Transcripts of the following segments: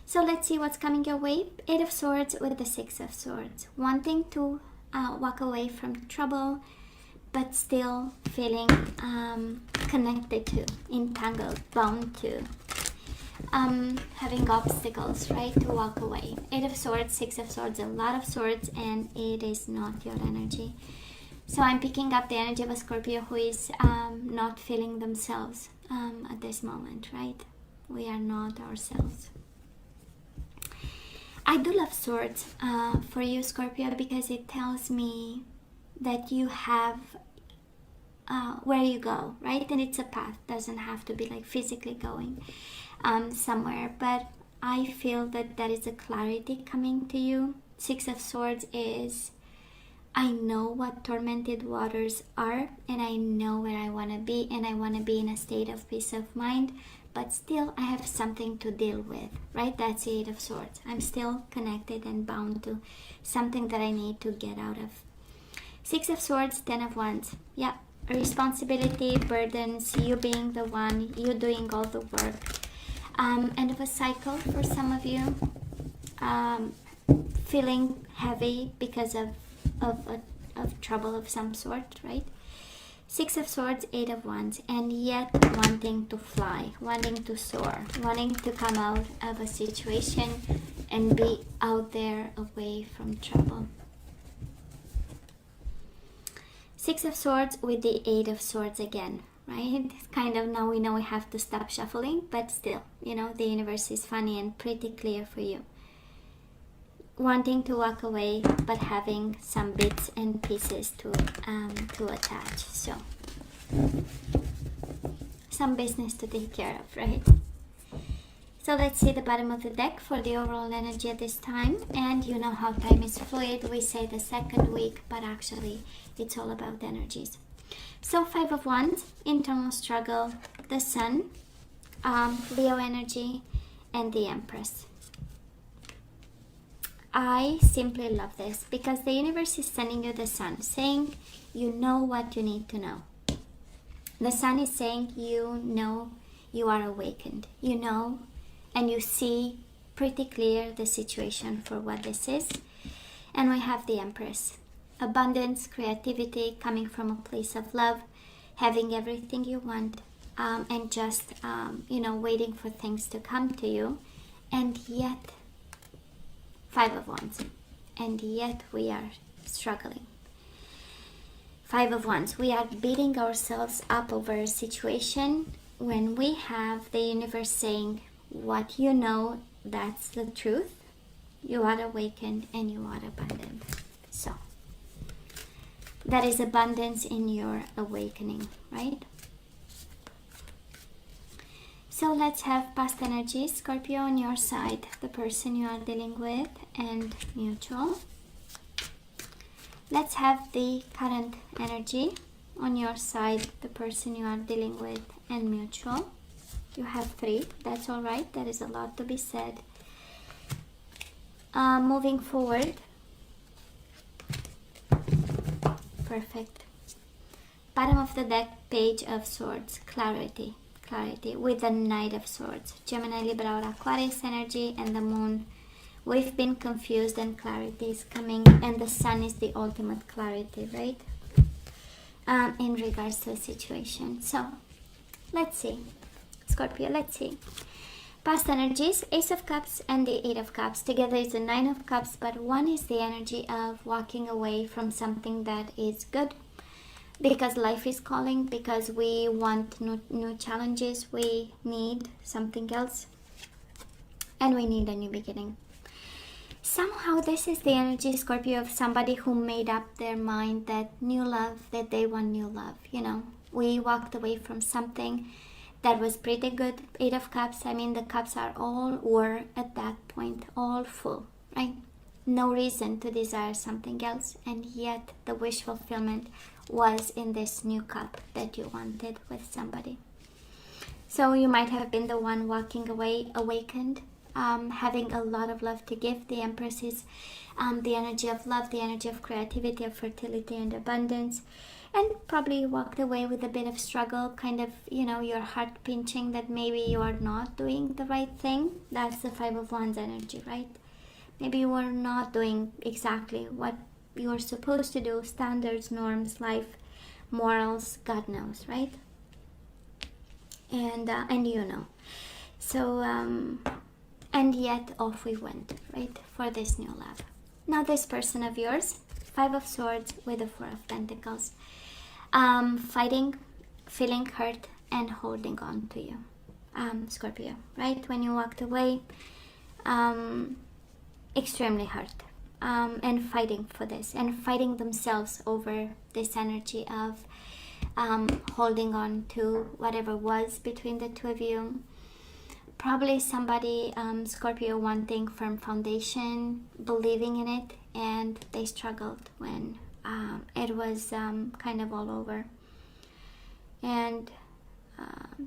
So let's see what's coming your way. Eight of Swords with the Six of Swords. Wanting to walk away from trouble, but still feeling connected to, entangled, bound to, having obstacles, right, to walk away. Eight of Swords, Six of Swords, a lot of swords, and it is not your energy. So I'm picking up the energy of a Scorpio who is not feeling themselves at this moment, right? We are not ourselves. I do love swords for you, Scorpio, because it tells me that you have where you go, right? And it's a path. Doesn't have to be like physically going somewhere, but I feel that there is a clarity coming to you. Six of Swords is, I know what tormented waters are, and I know where I want to be, and I want to be in a state of peace of mind, but still I have something to deal with, right? That's the Eight of Swords. I'm still connected and bound to something that I need to get out of. Six of Swords, Ten of Wands. Yeah, responsibility, burdens, you being the one, you doing all the work. End of a cycle for some of you. Feeling heavy because of trouble of some sort, right? Six of Swords, Eight of Wands, and yet wanting to fly, wanting to soar, wanting to come out of a situation and be out there away from trouble. Six of Swords with the Eight of Swords again, right? Kind of now we know we have to stop shuffling, but still, you know, the universe is funny and pretty clear for you. Wanting to walk away, but having some bits and pieces to attach. So some business to take care of, right? So let's see the bottom of the deck for the overall energy at this time. And you know how time is fluid. We say the second week, but actually it's all about energies. So Five of Wands, internal struggle, the Sun, Leo energy, and the Empress. I simply love this because the universe is sending you the Sun, saying you know what you need to know. The Sun is saying you know you are awakened. You know and you see pretty clear the situation for what this is. And we have the Empress. Abundance, creativity, coming from a place of love, having everything you want, and just, waiting for things to come to you. And yet, Five of Wands, and yet we are struggling. Five of Wands, we are beating ourselves up over a situation when we have the universe saying, what you know, that's the truth. You are awakened and you are abundant. So, that is abundance in your awakening, right? So let's have past energies, Scorpio, on your side, the person you are dealing with, and mutual. Let's have the current energy on your side, the person you are dealing with, and mutual. You have three, that's all right. There is a lot to be said. Moving forward. Perfect. Bottom of the deck, Page of Swords, clarity. Clarity with the Knight of Swords, Gemini, Libra, or Aquarius energy, and the Moon. We've been confused and clarity is coming, and the Sun is the ultimate clarity, right? In regards to a situation. So let's see, Scorpio, let's see. Past energies, Ace of Cups and the Eight of Cups. Together is the Nine of Cups, but one is the energy of walking away from something that is good. Because life is calling, because we want new challenges, we need something else, and we need a new beginning. Somehow this is the energy, Scorpio, of somebody who made up their mind that new love, that they want new love. You know, we walked away from something that was pretty good. Eight of Cups, I mean, the cups were at that point all full, right? No reason to desire something else, and yet the wish fulfillment was in this new cup that you wanted with somebody. So you might have been the one walking away awakened, having a lot of love to give. The Empress is the energy of love, the energy of creativity, of fertility and abundance. And probably you walked away with a bit of struggle, kind of, you know, your heart pinching that maybe you are not doing the right thing. That's the Five of Wands energy, right? Maybe you are not doing exactly what you're supposed to do, standards, norms, life, morals, God knows, right? And you know. So, and yet off we went, right, for this new love. Now this person of yours, Five of Swords with the Four of Pentacles. Fighting, feeling hurt, and holding on to you, Scorpio, right? When you walked away, extremely hurt, and fighting for this, and fighting themselves over this energy of holding on to whatever was between the two of you. Probably somebody, Scorpio, wanting firm foundation, believing in it, and they struggled when it was kind of all over. And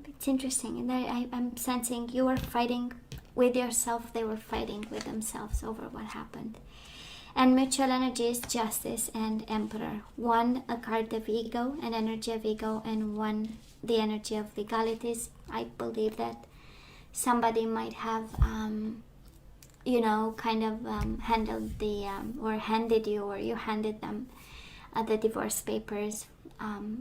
it's interesting, and I'm sensing you were fighting with yourself, they were fighting with themselves over what happened. And mutual energies, Justice and Emperor. One, a card of ego, an energy of ego, and one, the energy of legalities. I believe that somebody might have you know, kind of handled the or handed you, or you handed them the divorce papers,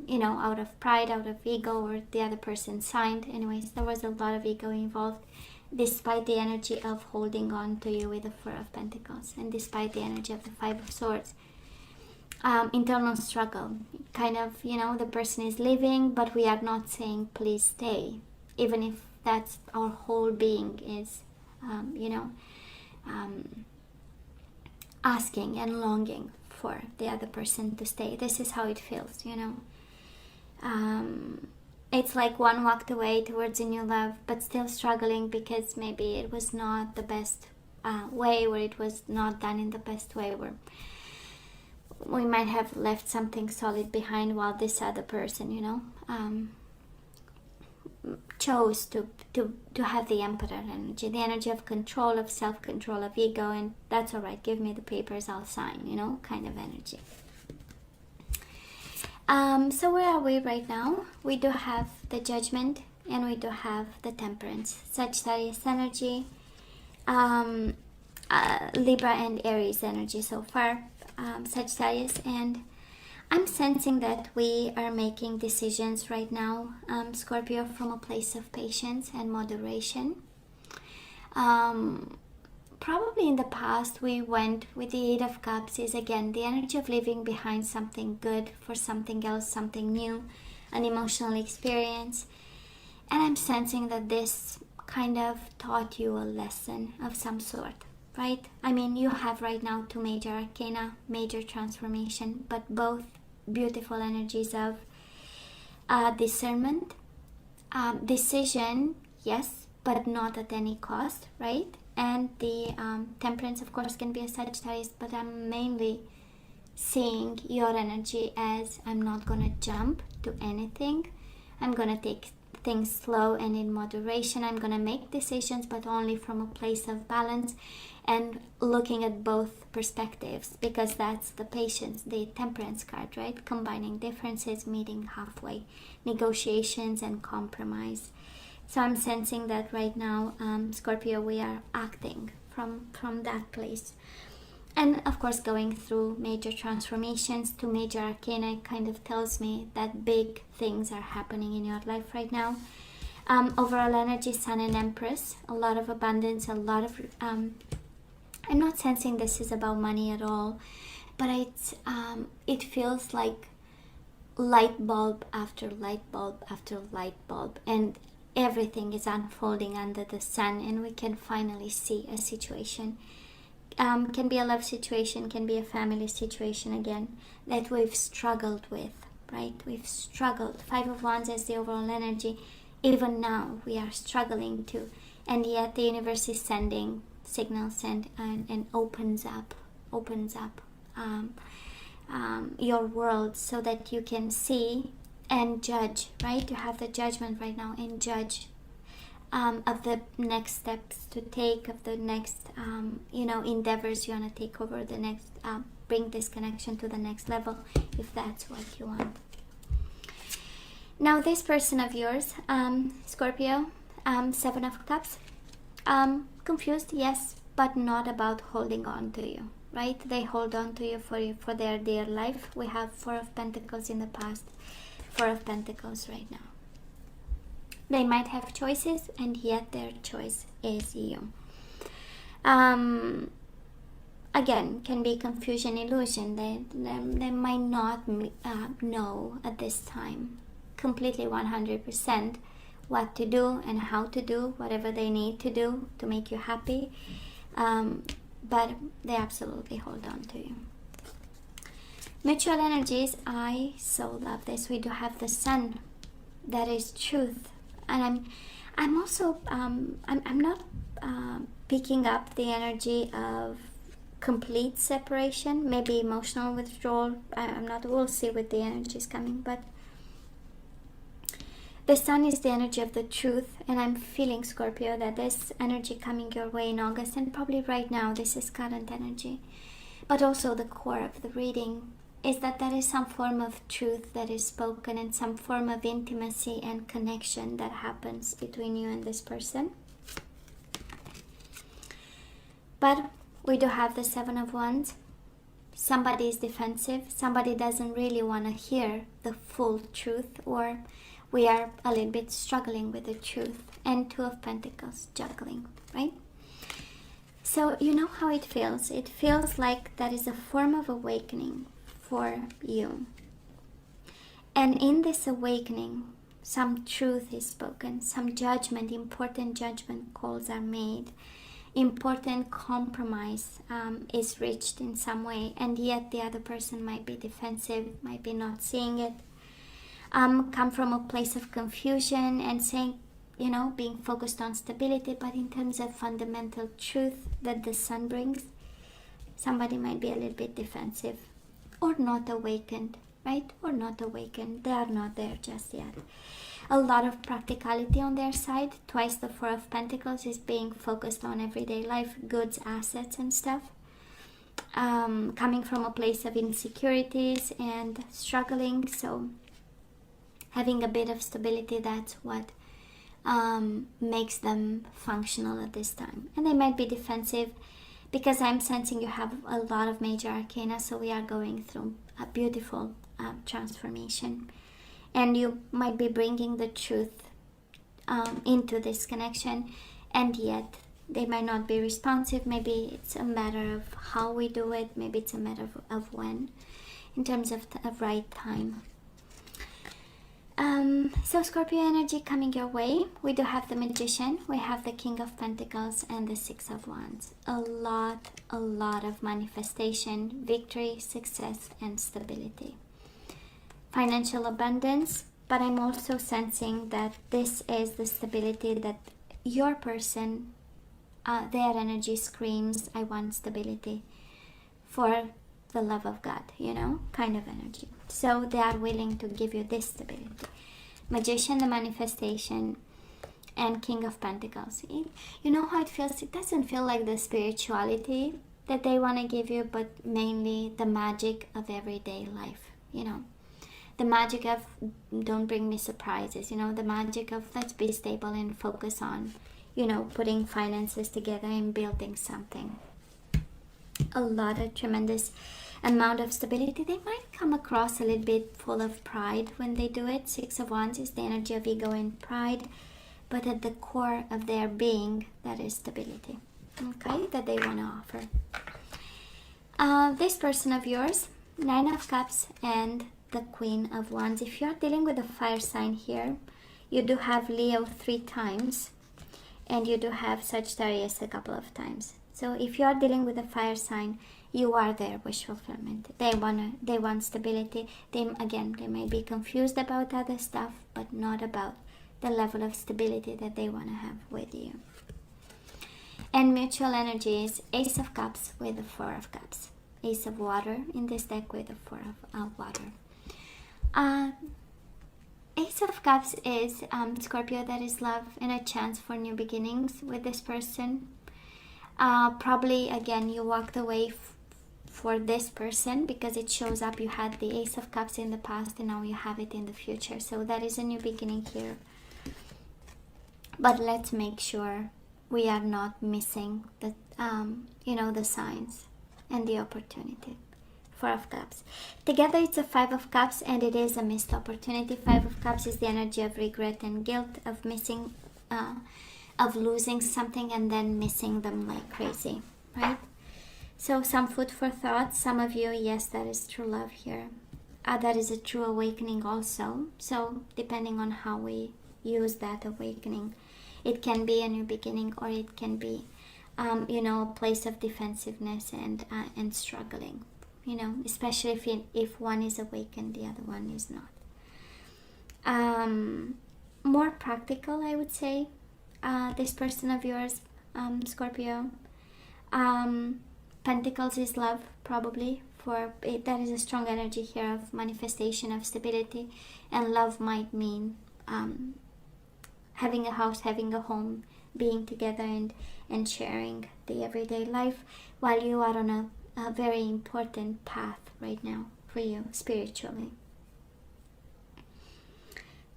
you know, out of pride, out of ego, or the other person signed. Anyways, there was a lot of ego involved, despite the energy of holding on to you with the Four of Pentacles, and despite the energy of the Five of Swords. Internal struggle, kind of, you know, the person is leaving, but we are not saying please stay, even if that's our whole being is, you know, asking and longing for the other person to stay. This is how it feels, you know. It's like one walked away towards a new love, but still struggling because maybe it was not the best way, or it was not done in the best way, or we might have left something solid behind, while this other person, you know, chose to have the Emperor energy, the energy of control, of self-control, of ego, and that's all right, give me the papers, I'll sign, you know, kind of energy. So where are we right now? We do have the Judgment, and we do have the Temperance, Sagittarius energy, Libra and Aries energy so far, Sagittarius, and I'm sensing that we are making decisions right now, Scorpio, from a place of patience and moderation. Probably in the past we went with the Eight of Cups, is again the energy of leaving behind something good for something else, something new, an emotional experience. And I'm sensing that this kind of taught you a lesson of some sort, right? I mean, you have right now two major arcana, major transformation, but both beautiful energies of discernment, decision, yes, but not at any cost, right? And the Temperance, of course, can be a Sagittarius, but I'm mainly seeing your energy as I'm not going to jump to anything. I'm going to take things slow and in moderation. I'm going to make decisions, but only from a place of balance and looking at both perspectives, because that's the patience, the Temperance card, right? Combining differences, meeting halfway, negotiations and compromise. So I'm sensing that right now, Scorpio, we are acting from that place. And of course, going through major transformations to major arcana kind of tells me that big things are happening in your life right now. Overall energy, Sun and Empress, a lot of abundance, a lot of... I'm not sensing this is about money at all, but it feels like light bulb after light bulb after light bulb, and everything is unfolding under the sun, and we can finally see a situation. Can be a love situation, can be a family situation again, that we've struggled with, right? We've struggled. Five of Wands is the overall energy. Even now, we are struggling to, and yet the universe is sending signals and opens up your world so that you can see and judge, right? You have the Judgment right now, and judge of the next steps to take, of the next endeavors you want to take over, the next bring this connection to the next level, if that's what you want. Now this person of yours, Scorpio, 7 of Cups, confused, yes, but not about holding on to you, right? They hold on to you for their dear life. We have 4 of Pentacles in the past, 4 of Pentacles right now. They might have choices, and yet their choice is you. Again, can be confusion, illusion. They might not know at this time completely 100% what to do and how to do whatever they need to do to make you happy, but they absolutely hold on to you. Mutual energies, I so love this. We do have the Sun, that is truth, and I'm also I'm not picking up the energy of complete separation, maybe emotional withdrawal. I'm not, we'll see with the energies coming, but the Sun is the energy of the truth, and I'm feeling, Scorpio, that this energy coming your way in August, and probably right now, this is current energy, but also the core of the reading is that there is some form of truth that is spoken and some form of intimacy and connection that happens between you and this person. But we do have the 7 of Wands. Somebody is defensive. Somebody doesn't really want to hear the full truth, or we are a little bit struggling with the truth. And 2 of Pentacles, juggling, right? So you know how it feels. It feels like that is a form of awakening for you. And in this awakening, some truth is spoken, some judgment, important judgment calls are made. Important compromise is reached in some way, and yet the other person might be defensive, might be not seeing it, come from a place of confusion and saying, you know, being focused on stability, but in terms of fundamental truth that the Sun brings, somebody might be a little bit defensive or not awakened, right? Or not awakened. They are not there just yet. A lot of practicality on their side. Twice the 4 of Pentacles is being focused on everyday life, goods, assets and stuff. Coming from a place of insecurities and struggling. So having a bit of stability, that's what makes them functional at this time. And they might be defensive because I'm sensing you have a lot of major arcana. So we are going through a beautiful transformation. And you might be bringing the truth into this connection, and yet they might not be responsive. Maybe it's a matter of how we do it. Maybe it's a matter of when, in terms of right time. So Scorpio energy coming your way. We do have the Magician. We have the King of Pentacles and the 6 of Wands. A lot of manifestation, victory, success, and stability. Financial abundance, but I'm also sensing that this is the stability that your person, their energy screams, I want stability for the love of God, you know, kind of energy. So they are willing to give you this stability. Magician, the manifestation, and King of Pentacles. You know how it feels? It doesn't feel like the spirituality that they want to give you, but mainly the magic of everyday life, you know. The magic of don't bring me surprises, you know, the magic of let's be stable and focus on, you know, putting finances together and building something. A lot of tremendous amount of stability. They might come across a little bit full of pride when they do it. 6 of Wands is the energy of ego and pride, but at the core of their being, that is stability, okay, that they want to offer. This person of yours, 9 of Cups and the Queen of Wands. If you are dealing with a fire sign here, you do have Leo 3 times, and you do have Sagittarius a couple of times. So if you are dealing with a fire sign, you are their wish fulfillment. They want stability. They may be confused about other stuff, but not about the level of stability that they want to have with you. And mutual energy is Ace of Cups with the 4 of Cups. Ace of Water in this deck with the 4 of Water. Ace of Cups is Scorpio, that is love and a chance for new beginnings with this person. Probably again you walked away for this person, because it shows up you had the Ace of Cups in the past and now you have it in the future. So that is a new beginning here. But let's make sure we are not missing the the signs and the opportunity. Four of Cups. Together it's a Five of Cups, and it is a missed opportunity. Five of Cups is the energy of regret and guilt, of missing, of losing something and then missing them like crazy, right? So some food for thought. Some of you, yes, that is true love here. That is a true awakening also. So depending on how we use that awakening, it can be a new beginning, or it can be, a place of defensiveness and struggling. Especially if one is awakened, the other one is not. More practical, I would say. This person of yours, Scorpio. Pentacles is love, probably. For it, that is a strong energy here of manifestation, of stability, and love might mean having a house, having a home, being together and sharing the everyday life, while you are on a very important path right now for you spiritually.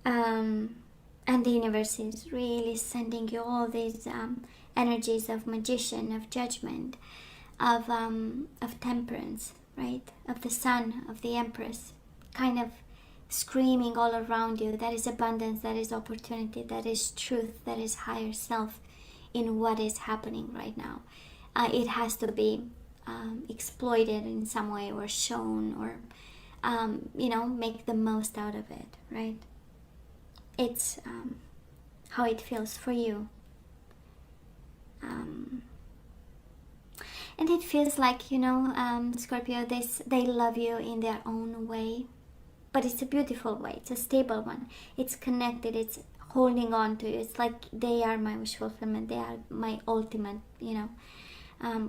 And the universe is really sending you all these energies of magician, of judgment, of temperance, right? Of the sun, of the empress, kind of screaming all around you. That is abundance, that is opportunity, that is truth, that is higher self in what is happening right now. It has to be exploited in some way, or shown, or make the most out of it, right? It's how it feels for you, and it feels like Scorpio, they love you in their own way, but it's a beautiful way. It's a stable one. It's connected. It's holding on to you. It's like they are my wish fulfillment. They are my ultimate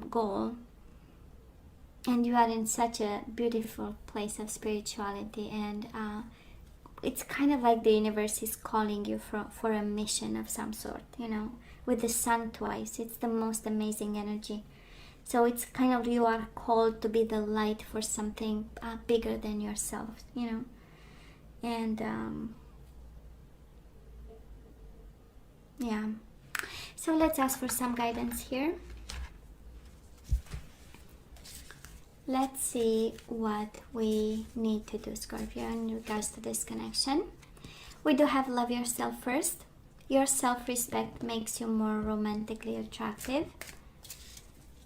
goal. And you are in such a beautiful place of spirituality, and it's kind of like the universe is calling you for a mission of some sort, with the sun twice. It's the most amazing energy. So it's kind of, you are called to be the light for something bigger than yourself, and yeah. So let's ask for some guidance here. Let's see what we need to do, Scorpio, in regards to this connection. We do have love yourself first. Your self-respect makes you more romantically attractive.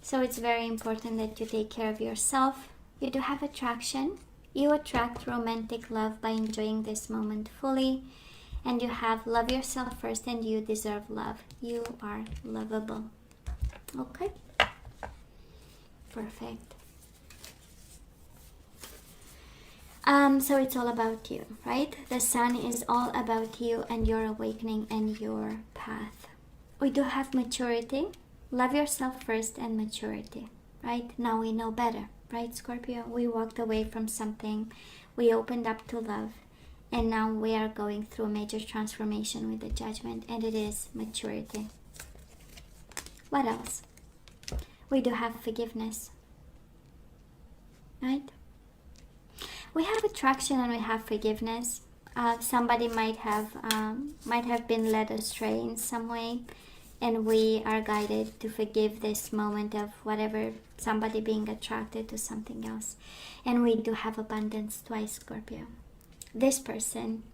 So it's very important that you take care of yourself. You do have attraction. You attract romantic love by enjoying this moment fully. And you have love yourself first, and you deserve love. You are lovable. Okay? Perfect. So it's all about you, right? The sun is all about you and your awakening and your path. We do have maturity. Love yourself first and maturity, right? Now we know better, right, Scorpio? We walked away from something. We opened up to love. And now we are going through a major transformation with the judgment, and it is maturity. What else? We do have forgiveness, right? We have attraction and we have forgiveness. Somebody might have been led astray in some way, and we are guided to forgive this moment of whatever, somebody being attracted to something else. And we do have abundance twice, Scorpio. This person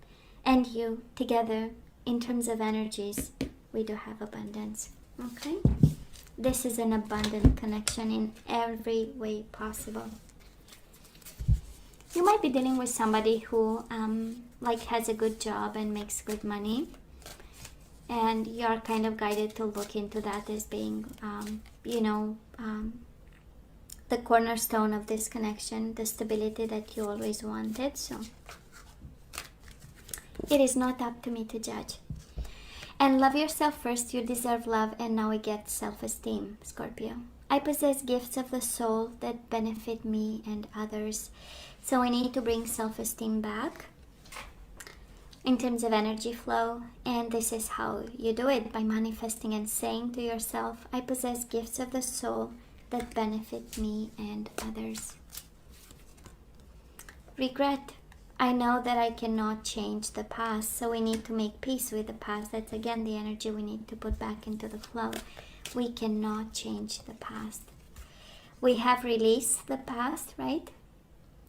and you together, in terms of energies, we do have abundance. Okay? This is an abundant connection in every way possible. You might be dealing with somebody who has a good job and makes good money, and you're kind of guided to look into that as being the cornerstone of this connection, the stability that you always wanted. So it is not up to me to judge. And love yourself first. You deserve love. And now we get self-esteem, Scorpio. I possess gifts of the soul that benefit me and others. So we need to bring self-esteem back in terms of energy flow. And this is how you do it, by manifesting and saying to yourself, I possess gifts of the soul that benefit me and others. Regret. I know that I cannot change the past, so we need to make peace with the past. That's again the energy we need to put back into the flow. We cannot change the past. We have released the past, right?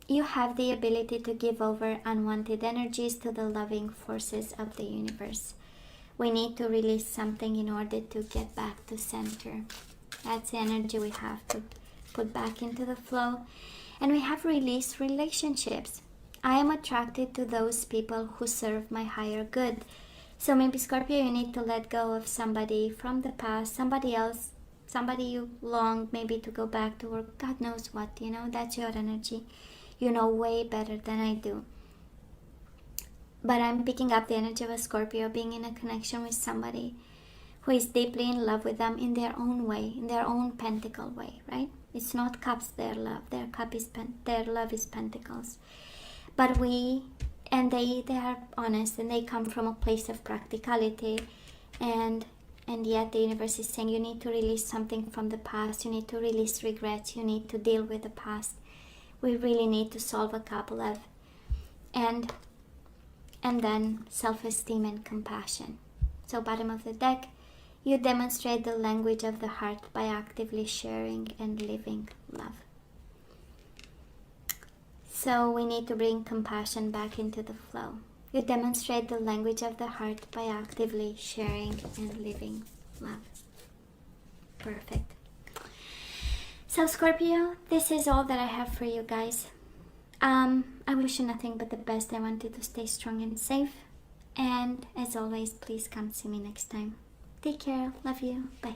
You have the ability to give over unwanted energies to the loving forces of the universe. We need to release something in order to get back to center. That's the energy we have to put back into the flow. And we have released relationships. I am attracted to those people who serve my higher good. So maybe Scorpio, you need to let go of somebody from the past, somebody else, somebody you long maybe to go back to, or God knows what, you know, that's your energy. You know way better than I do. But I'm picking up the energy of a Scorpio being in a connection with somebody who is deeply in love with them in their own way, in their own pentacle way, right? It's not cups, their love. Their cup is their love is pentacles. But they are honest, and they come from a place of practicality, and yet the universe is saying you need to release something from the past. You need to release regrets. You need to deal with the past. We really need to solve a couple of, and then self-esteem and compassion. So bottom of the deck, you demonstrate the language of the heart by actively sharing and living love. So we need to bring compassion back into the flow. You demonstrate the language of the heart by actively sharing and living love. Perfect. So Scorpio, this is all that I have for you guys. I wish you nothing but the best. I want you to stay strong and safe. And as always, please come see me next time. Take care. Love you. Bye.